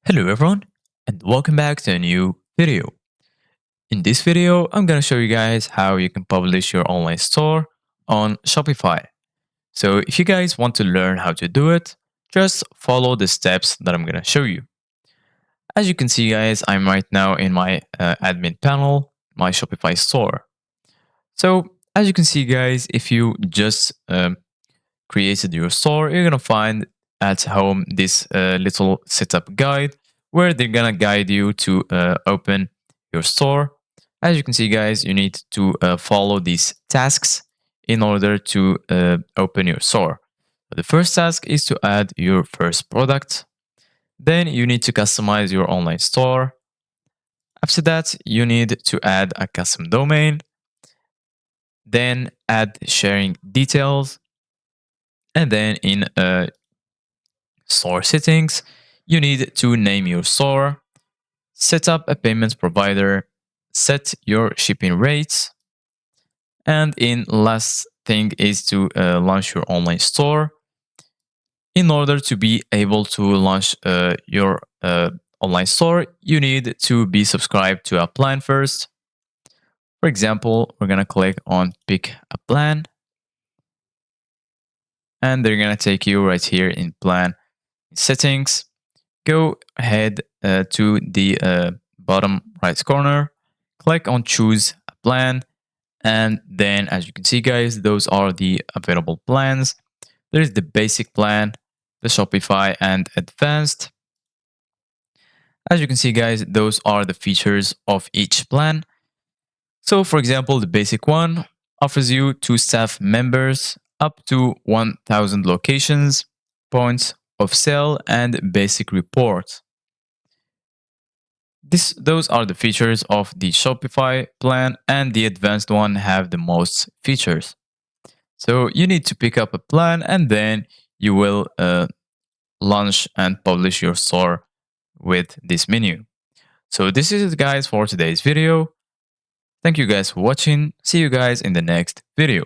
Hello everyone and welcome back to a new video. In this video, I'm going to show you guys how you can publish your online store on Shopify. So if you guys want to learn how to do it, just follow the steps that I'm going to show you. As you can see guys, I'm right now in my admin panel, my Shopify store. So as you can see guys, if you just created your store, you're gonna find at home this little setup guide where they're gonna guide you to open your store. As you can see guys, you need to follow these tasks in order to open your store. The first task is to add your first product. Then you need to customize your online store. After that, you need to add a custom domain. Then add sharing details. And then in store settings, you need to name your store, set up a payment provider, set your shipping rates, and in last thing is to launch your online store. In order to be able to launch your online store, you need to be subscribed to a plan first. For example, we're gonna click on pick a plan, and they're gonna take you right here in plan settings. Go ahead to the bottom right corner, click on choose a plan, and then as you can see guys, those are the available plans. There is the basic plan, the Shopify, and advanced. As you can see guys, those are the features of each plan. So for example, the basic one offers you 2 staff members, up to 1000 locations, points of sale, and basic report. Those are the features of the Shopify plan, and the advanced one have the most features. So you need to pick up a plan and then you will launch and publish your store with this menu. So this is it guys for today's video. Thank you guys for watching. See you guys in the next video.